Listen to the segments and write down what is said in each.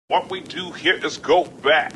What we do here is go back.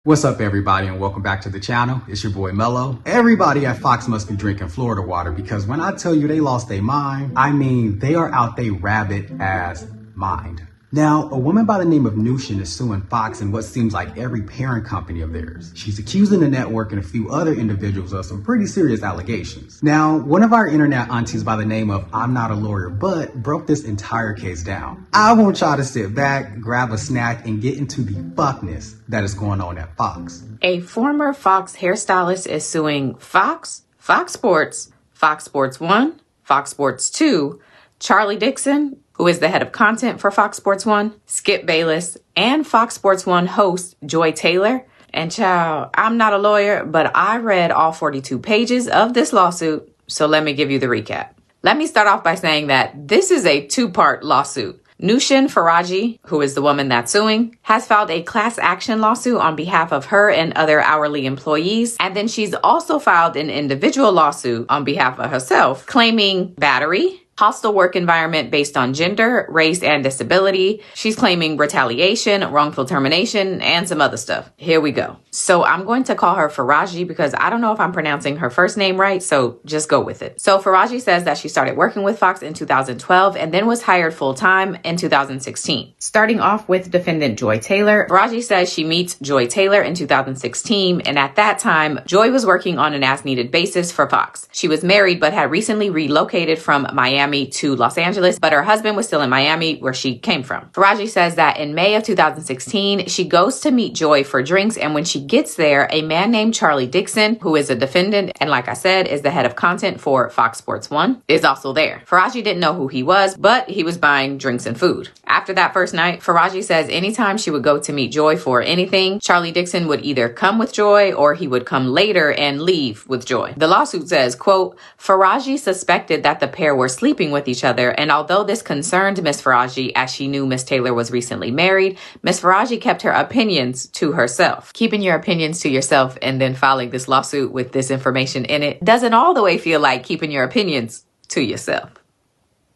What's up, everybody, and welcome back to the channel. It's your boy Mello. Everybody at Fox must be drinking Florida water, because when I tell you they lost their mind, I mean they are out they rabbit ass mind. Now, a woman by the name of Nushin is suing Fox and what seems like every parent company of theirs. She's accusing the network and a few other individuals of some pretty serious allegations. Now, one of our internet aunties by the name of I'm Not a Lawyer But broke this entire case down. I want y'all to sit back, grab a snack, and get into the fuckness that is going on at Fox. A former Fox hairstylist is suing Fox, Fox Sports, Fox Sports 1, Fox Sports 2, Charlie Dixon, who is the head of content for Fox Sports 1, Skip Bayless, and Fox Sports 1 host Joy Taylor. And child, I'm not a lawyer, but I read all 42 pages of this lawsuit, so let me give you the recap. Let me start off by saying that this is a two-part lawsuit. Nushin Faraji, who is the woman that's suing, has filed a class action lawsuit on behalf of her and other hourly employees. And then she's also filed an individual lawsuit on behalf of herself, claiming battery, hostile work environment based on gender, race, and disability. She's claiming retaliation, wrongful termination, and some other stuff. Here we go. So I'm going to call her Faraji because I don't know if I'm pronouncing her first name right, so just go with it. So Faraji says that she started working with Fox in 2012 and then was hired full-time in 2016. Starting off with defendant Joy Taylor, Faraji says she meets Joy Taylor in 2016, and at that time, Joy was working on an as-needed basis for Fox. She was married but had recently relocated from Miami to Los Angeles, but her husband was still in Miami, where she came from. Faraji says that in May of 2016, she goes to meet Joy for drinks, and when she gets there, a man named Charlie Dixon, who is a defendant and, like I said, is the head of content for Fox Sports 1, is also there. Faraji didn't know who he was, but he was buying drinks and food. After that first night, Faraji says anytime she would go to meet Joy for anything, Charlie Dixon would either come with Joy or he would come later and leave with Joy. The lawsuit says, quote, Faraji suspected that the pair were sleeping with each other, and although this concerned Miss Faraji as she knew Miss Taylor was recently married, Miss Faraji kept her opinions to herself. Keeping your opinions to yourself and then filing this lawsuit with this information in it doesn't all the way feel like keeping your opinions to yourself.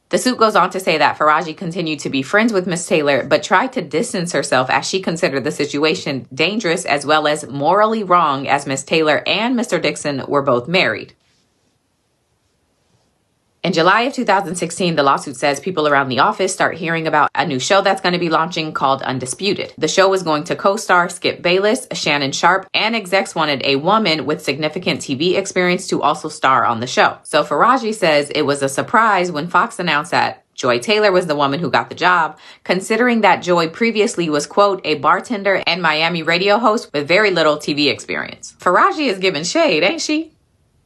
The suit goes on to say that Faraji continued to be friends with Miss Taylor, but tried to distance herself as she considered the situation dangerous as well as morally wrong, as Miss Taylor and Mr. Dixon were both married. In July of 2016, the lawsuit says people around the office start hearing about a new show that's going to be launching called Undisputed. The show was going to co-star Skip Bayless, Shannon Sharpe, and execs wanted a woman with significant TV experience to also star on the show. So Faraji says it was a surprise when Fox announced that Joy Taylor was the woman who got the job, considering that Joy previously was, quote, a bartender and Miami radio host with very little TV experience. Faraji is giving shade, ain't she?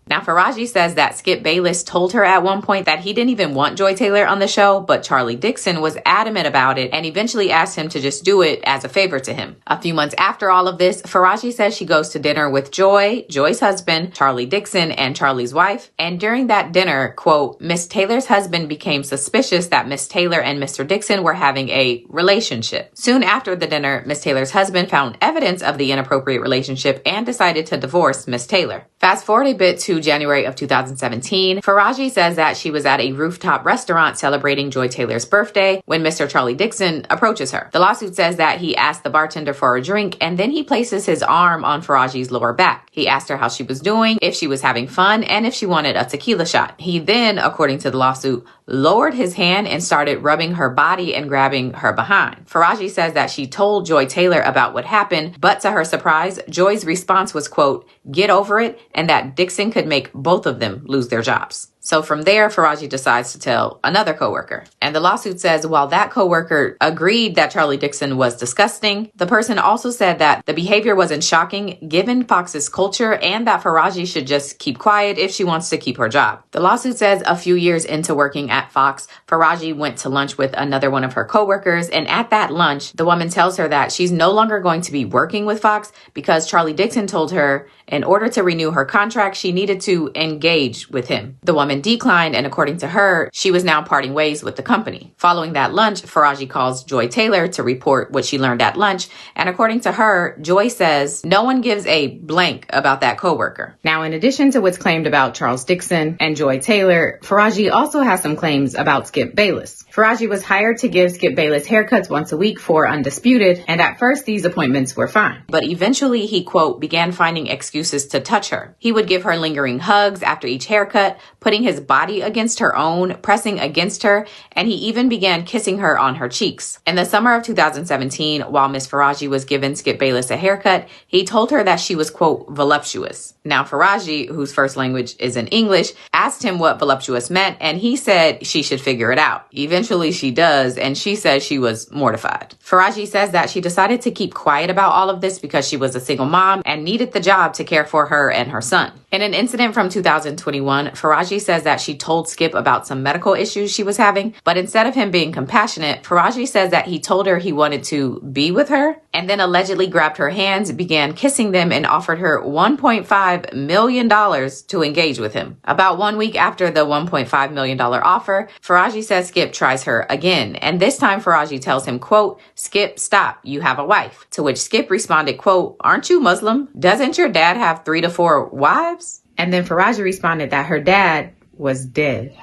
Now, Faraji says that Skip Bayless told her at one point that he didn't even want Joy Taylor on the show, but Charlie Dixon was adamant about it and eventually asked him to just do it as a favor to him. A few months after all of this, Faraji says she goes to dinner with Joy, Joy's husband, Charlie Dixon, and Charlie's wife. And during that dinner, quote, Miss Taylor's husband became suspicious that Miss Taylor and Mr. Dixon were having a relationship. Soon after the dinner, Miss Taylor's husband found evidence of the inappropriate relationship and decided to divorce Miss Taylor. Fast forward a bit to January of 2017, Faraji says that she was at a rooftop restaurant celebrating Joy Taylor's birthday when Mr. Charlie Dixon approaches her. The lawsuit says that he asked the bartender for a drink and then he places his arm on Faraji's lower back. He asked her how she was doing, if she was having fun, and if she wanted a tequila shot. He then, according to the lawsuit, lowered his hand and started rubbing her body and grabbing her behind. Faraji says that she told Joy Taylor about what happened, but to her surprise, Joy's response was, quote, get over it, and that Dixon could make both of them lose their jobs. So from there, Faraji decides to tell another coworker. And the lawsuit says while that coworker agreed that Charlie Dixon was disgusting, the person also said that the behavior wasn't shocking given Fox's culture and that Faraji should just keep quiet if she wants to keep her job. The lawsuit says a few years into working at Fox, Faraji went to lunch with another one of her coworkers, and at that lunch, the woman tells her that she's no longer going to be working with Fox because Charlie Dixon told her in order to renew her contract, she needed to engage with him. The woman performing declined, and according to her, she was now parting ways with the company. Following that lunch, Faraji calls Joy Taylor to report what she learned at lunch, and according to her, Joy says no one gives a blank about that coworker. Now, in addition to what's claimed about Charles Dixon and Joy Taylor, Faraji also has some claims about Skip Bayless. Faraji was hired to give Skip Bayless haircuts once a week for Undisputed, and at first these appointments were fine. But eventually he, quote, began finding excuses to touch her. He would give her lingering hugs after each haircut, putting his body against her own, pressing against her, and he even began kissing her on her cheeks. In the summer of 2017, while Miss Faraji was giving Skip Bayless a haircut, he told her that she was, quote, voluptuous. Now Faraji, whose first language is in English, asked him what voluptuous meant, and he said she should figure it out. Eventually she does, and she says she was mortified. Faraji says that she decided to keep quiet about all of this because she was a single mom and needed the job to care for her and her son. In an incident from 2021, Faraji says that she told Skip about some medical issues she was having, but instead of him being compassionate, Faraji says that he told her he wanted to be with her and then allegedly grabbed her hands, began kissing them, and offered her $1.5 million to engage with him. About 1 week after the $1.5 million offer, Faraji says Skip tries her again, and this time Faraji tells him, quote, Skip, stop, you have a wife. To which Skip responded, quote, aren't you Muslim? Doesn't your dad have 3 to 4 wives? And then Faraji responded that her dad was dead.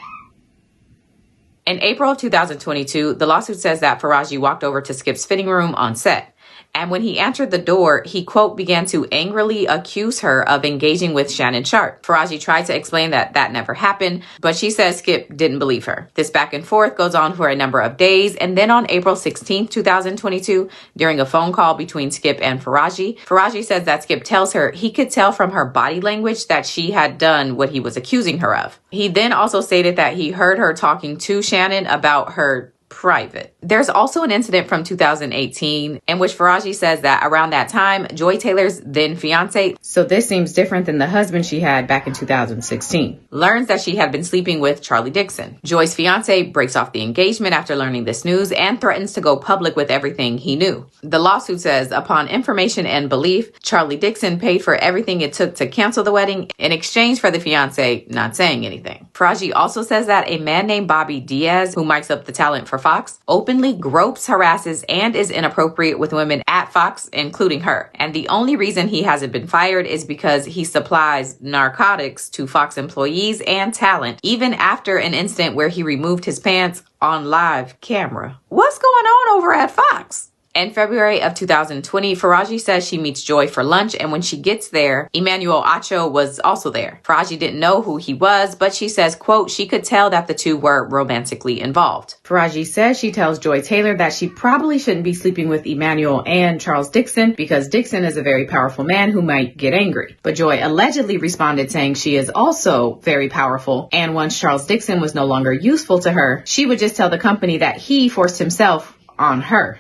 In April of 2022, the lawsuit says that Faraji walked over to Skip's fitting room on set. And when he answered the door, he, quote, began to angrily accuse her of engaging with Shannon Sharp. Faraji tried to explain that that never happened, but she says Skip didn't believe her. This back and forth goes on for a number of days. And then on April 16, 2022, during a phone call between Skip and Faraji, Faraji says that Skip tells her he could tell from her body language that she had done what he was accusing her of. He then also stated that he heard her talking to Shannon about her private. There's also an incident from 2018 in which Faraji says that around that time, Joy Taylor's then fiance, so this seems different than the husband she had back in 2016, learns that she had been sleeping with Charlie Dixon. Joy's fiance breaks off the engagement after learning this news and threatens to go public with everything he knew. The lawsuit says, upon information and belief, Charlie Dixon paid for everything it took to cancel the wedding in exchange for the fiance not saying anything. Faraji also says that a man named Bobby Diaz, who mics up the talent for Fox, openly gropes, harasses, and is inappropriate with women at Fox, including her. And the only reason he hasn't been fired is because he supplies narcotics to Fox employees and talent, even after an incident where he removed his pants on live camera. What's going on over at Fox? In February of 2020, Faraji says she meets Joy for lunch, and when she gets there, Emmanuel Acho was also there. Faraji didn't know who he was, but she says, quote, she could tell that the two were romantically involved. Faraji says she tells Joy Taylor that she probably shouldn't be sleeping with Emmanuel and Charles Dixon because Dixon is a very powerful man who might get angry. But Joy allegedly responded saying she is also very powerful, and once Charles Dixon was no longer useful to her, she would just tell the company that he forced himself on her.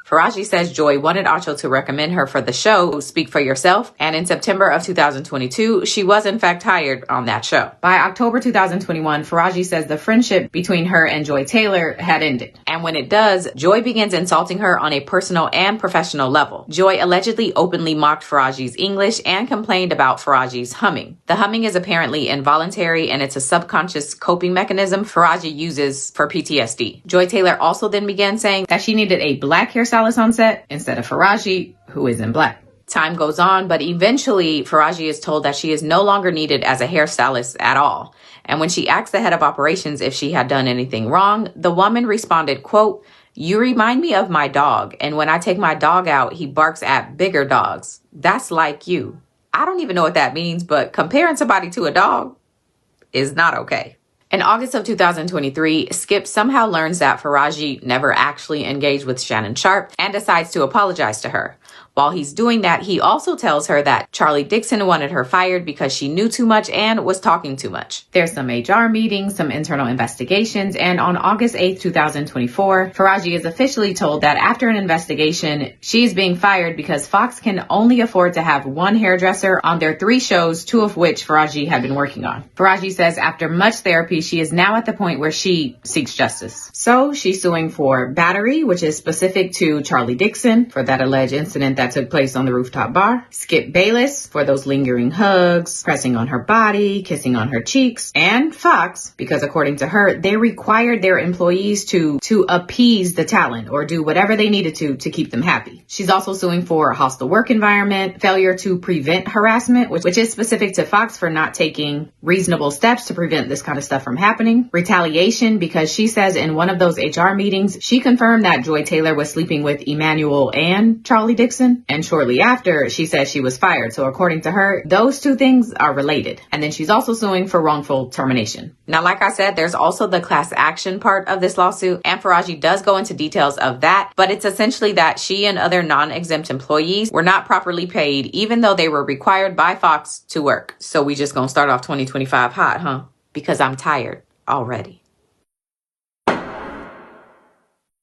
Faraji says Joy wanted Acho to recommend her for the show Speak for Yourself, and in September of 2022, she was in fact hired on that show. By October 2021, Faraji says the friendship between her and Joy Taylor had ended. And when it does, Joy begins insulting her on a personal and professional level. Joy allegedly openly mocked Faraji's English and complained about Faraji's humming. The humming is apparently involuntary, and it's a subconscious coping mechanism Faraji uses for PTSD. Joy Taylor also then began saying that she needed a black hairstylist on set instead of Faraji, who is in black. Time goes on, but eventually Faraji is told that she is no longer needed as a hairstylist at all. And when she asked the head of operations if she had done anything wrong, the woman responded, quote, you remind me of my dog, and when I take my dog out, he barks at bigger dogs. That's like you. I don't even know what that means, but comparing somebody to a dog is not okay. In August of 2023, Skip somehow learns that Faraji never actually engaged with Shannon Sharp and decides to apologize to her. While he's doing that, he also tells her that Charlie Dixon wanted her fired because she knew too much and was talking too much. There's some HR meetings, some internal investigations, and on August 8th, 2024, Faraji is officially told that after an investigation, she's being fired because Fox can only afford to have one hairdresser on their 3 shows, 2 of which Faraji had been working on. Faraji says after much therapy, she is now at the point where she seeks justice. So she's suing for battery, which is specific to Charlie Dixon for that alleged incident that that took place on the rooftop bar. Skip Bayless for those lingering hugs, pressing on her body, kissing on her cheeks. And Fox, because according to her, they required their employees to appease the talent or do whatever they needed to keep them happy. She's also suing for a hostile work environment, failure to prevent harassment, which is specific to Fox for not taking reasonable steps to prevent this kind of stuff from happening. Retaliation, because she says in one of those HR meetings, she confirmed that Joy Taylor was sleeping with Emmanuel and Charlie Dixon. And shortly after, she said she was fired. So according to her, those two things are related. And then she's also suing for wrongful termination. Now, like I said, there's also the class action part of this lawsuit. And Faraji does go into details of that, but it's essentially that she and other non-exempt employees were not properly paid, even though they were required by Fox to work. So we just gonna start off 2025 hot, huh? Because I'm tired already.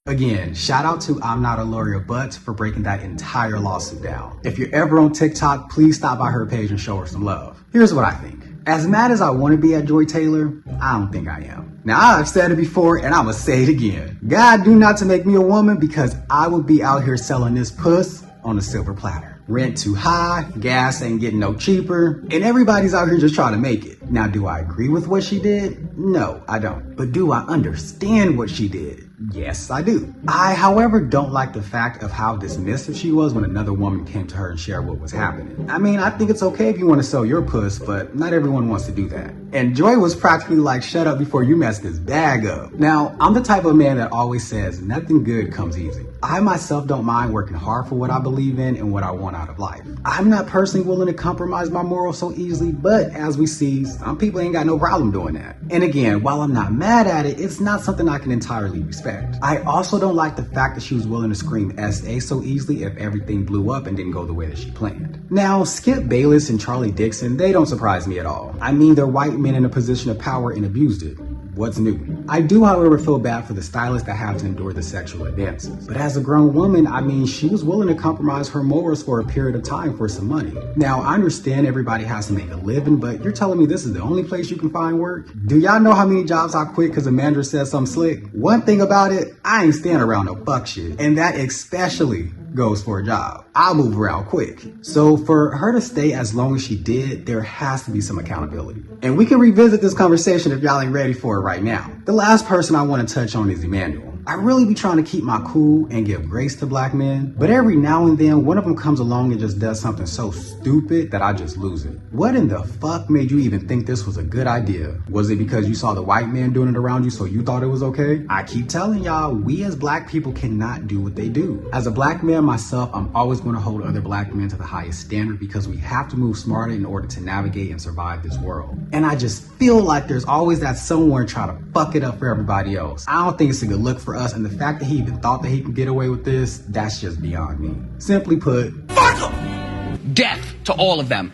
Again, shout out to I'm Not a Lawyer But for breaking that entire lawsuit down. If you're ever on TikTok, please stop by her page and show her some love. Here's what I think. As mad as I want to be at Joy Taylor, I don't think I am. Now, I've said it before and I'm going to say it again. God do not to make me a woman, because I would be out here selling this puss on a silver platter. Rent too high, gas ain't getting no cheaper, and everybody's out here just trying to make it. Now, do I agree with what she did? No, I don't. But do I understand what she did? Yes, I do. I, however, don't like the fact of how dismissive she was when another woman came to her and shared what was happening. I mean, I think it's okay if you want to sell your puss, but not everyone wants to do that. And Joy was practically like, shut up before you mess this bag up. Now, I'm the type of man that always says nothing good comes easy. I myself don't mind working hard for what I believe in and what I want out of life. I'm not personally willing to compromise my morals so easily, but as we see, some people ain't got no problem doing that. And again, while I'm not mad at it, it's not something I can entirely respect. I also don't like the fact that she was willing to scream SA so easily if everything blew up and didn't go the way that she planned. Now, Skip Bayless and Charlie Dixon, they don't surprise me at all. I mean, they're white men in a position of power and abused it. What's new? I do, however, feel bad for the stylists that have to endure the sexual advances. But as a grown woman, I mean, she was willing to compromise her morals for a period of time for some money. Now, I understand everybody has to make a living, but you're telling me this is the only place you can find work? Do y'all know how many jobs I quit because a manager said something slick? One thing about it, I ain't standing around no fuck shit. And that especially goes for a job. I'll move around quick. So for her to stay as long as she did, there has to be some accountability. And we can revisit this conversation if y'all ain't ready for it right now. The last person I want to touch on is Emmanuel. I really be trying to keep my cool and give grace to black men, but every now and then one of them comes along and just does something so stupid that I just lose it. What in the fuck made you even think this was a good idea? Was it because you saw the white man doing it around you so you thought it was okay? I keep telling y'all, we as black people cannot do what they do. As a black man myself, I'm always going to hold other black men to the highest standard because we have to move smarter in order to navigate and survive this world. And I just feel like there's always that someone trying to fuck it up for everybody else. I don't think it's a good look for us, and the fact that he even thought that he could get away with this, that's just beyond me. Simply put, fuck him! Death to all of them.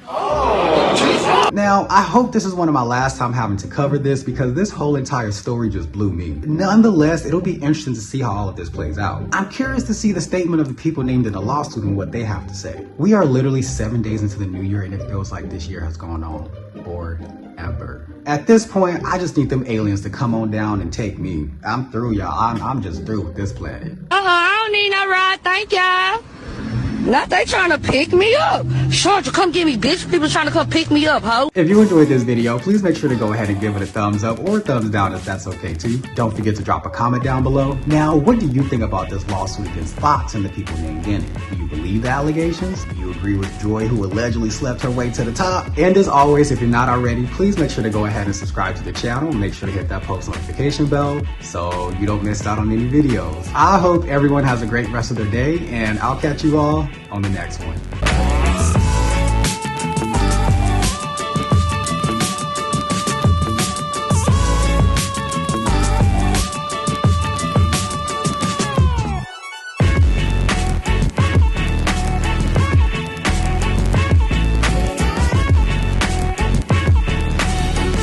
Now, I hope this is one of my last time having to cover this because this whole entire story just blew me. Nonetheless, it'll be interesting to see how all of this plays out. I'm curious to see the statement of the people named in the lawsuit and what they have to say. We are literally 7 days into the new year and it feels like this year has gone on forever. At this point, I just need them aliens to come on down and take me. I'm through, y'all. I'm just through with this planet. I don't need no ride, thank y'all. Not they trying to pick me up. Sure, come get me, bitch. People trying to come pick me up, ho. If you enjoyed this video, please make sure to go ahead and give it a thumbs up or a thumbs down if that's okay too. Don't forget to drop a comment down below. Now, what do you think about this lawsuit against Fox and the people named in it? Do you believe the allegations? Do you agree with Joy, who allegedly slept her way to the top? And as always, if you're not already, please make sure to go ahead and subscribe to the channel. Make sure to hit that post notification bell so you don't miss out on any videos. I hope everyone has a great rest of their day, and I'll catch you all on the next one.